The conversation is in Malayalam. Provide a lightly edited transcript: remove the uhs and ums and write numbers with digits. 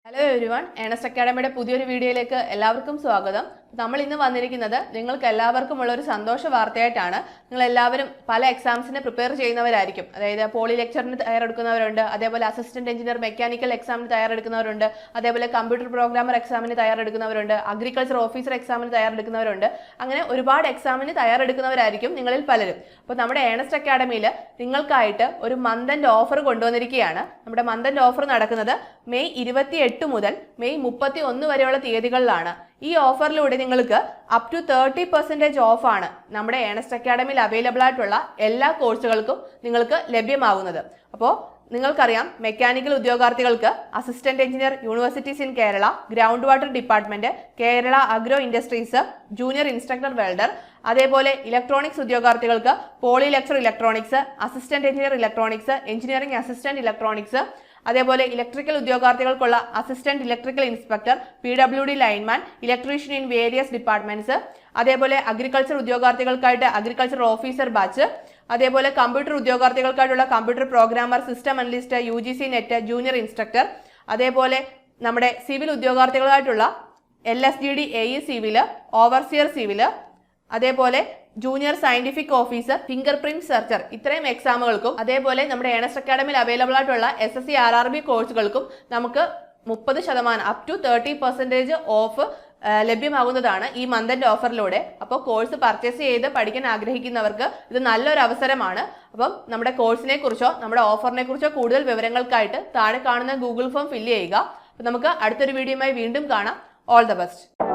ഹലോ എവരിവൺ, ഏണസ്റ്റ് അക്കാഡമിയുടെ പുതിയൊരു വീഡിയോയിലേക്ക് എല്ലാവർക്കും സ്വാഗതം. നമ്മൾ ഇന്ന് വന്നിരിക്കുന്നത് നിങ്ങൾക്ക് എല്ലാവർക്കുമുള്ള ഒരു സന്തോഷ വാർത്തയായിട്ടാണ്. നിങ്ങൾ എല്ലാവരും പല എക്സാംസിന് പ്രിപ്പയർ ചെയ്യുന്നവരായിരിക്കും. അതായത് പോളി ലെക്ചറിന് തയ്യാറെടുക്കുന്നവരുണ്ട്, അതേപോലെ അസിസ്റ്റന്റ് എഞ്ചിനീയർ മെക്കാനിക്കൽ എക്സാമിന് തയ്യാറെടുക്കുന്നവരുണ്ട്, അതേപോലെ കമ്പ്യൂട്ടർ പ്രോഗ്രാമർ എക്സാമിന് തയ്യാറെടുക്കുന്നവരുണ്ട്, അഗ്രികൾച്ചർ ഓഫീസർ എക്സാമിന് തയ്യാറെടുക്കുന്നവരുണ്ട്. അങ്ങനെ ഒരുപാട് എക്സാമിന് തയ്യാറെടുക്കുന്നവരായിരിക്കും നിങ്ങളിൽ പലരും. അപ്പോൾ നമ്മുടെ ഏണസ്റ്റ് അക്കാഡമിയിൽ നിങ്ങൾക്കായിട്ട് ഒരു മന്ത് എൻഡ് ഓഫർ കൊണ്ടുവന്നിരിക്കുകയാണ്. നമ്മുടെ മന്ത് എൻഡ് ഓഫർ നടക്കുന്നത് മെയ് 28 മുതൽ മെയ് 31 വരെയുള്ള തീയതികളിലാണ്. ഈ ഓഫറിലൂടെ നിങ്ങൾക്ക് അപ് ടു 30% ഓഫ് ആണ് നമ്മുടെ ഏണസ്റ്റ് അക്കാഡമിയിൽ അവൈലബിൾ ആയിട്ടുള്ള എല്ലാ കോഴ്സുകൾക്കും നിങ്ങൾക്ക് ലഭ്യമാകുന്നത്. അപ്പോൾ നിങ്ങൾക്കറിയാം, മെക്കാനിക്കൽ ഉദ്യോഗാർത്ഥികൾക്ക് assistant engineer universities in Kerala, ground water department, Kerala agro industries, junior instructor welder, അതേപോലെ ഇലക്ട്രോണിക്സ് ഉദ്യോഗാർത്ഥികൾക്ക് poly lecture electronics, assistant engineer electronics, engineering assistant electronics, അതേപോലെ ഇലക്ട്രിക്കൽ ഉദ്യോഗാർത്ഥികൾക്കുള്ള assistant electrical inspector, PWD lineman, electrician in various departments, അതേപോലെ അഗ്രികൾച്ചർ ഉദ്യോഗാർത്ഥികൾക്കായിട്ട് അഗ്രികൾച്ചർ ഓഫീസർ ബാച്ച്, അതേപോലെ കമ്പ്യൂട്ടർ ഉദ്യോഗാർത്ഥികൾക്കായിട്ടുള്ള computer programmer, system analyst, UGC net, junior instructor, അതേപോലെ നമ്മുടെ സിവിൽ ഉദ്യോഗാർത്ഥികളായിട്ടുള്ള LSGD AE civil, overseer civil, അതേപോലെ junior scientific officer, finger print searcher, ഇത്രയും എക്സാമുകൾക്കും അതേപോലെ നമ്മുടെ ഏണസ്റ്റ് അക്കാഡമിയിൽ അവൈലബിൾ ആയിട്ടുള്ള SSC RRB കോഴ്സുകൾക്കും നമുക്ക് 30% അപ് ടു 30% ഓഫ് ലഭ്യമാകുന്നതാണ് ഈ മന്ത് എൻഡ് ഓഫറിലൂടെ. അപ്പോൾ കോഴ്സ് പർച്ചേസ് ചെയ്ത് പഠിക്കാൻ ആഗ്രഹിക്കുന്നവർക്ക് ഇത് നല്ലൊരു അവസരമാണ്. അപ്പം നമ്മുടെ കോഴ്സിനെ കുറിച്ചോ നമ്മുടെ ഓഫറിനെ കുറിച്ചോ കൂടുതൽ വിവരങ്ങൾക്കായിട്ട് താഴെ കാണുന്ന ഗൂഗിൾ ഫോം ഫില്ല് ചെയ്യുക. അപ്പം നമുക്ക് അടുത്തൊരു വീഡിയോയുമായി വീണ്ടും കാണാം. All the best.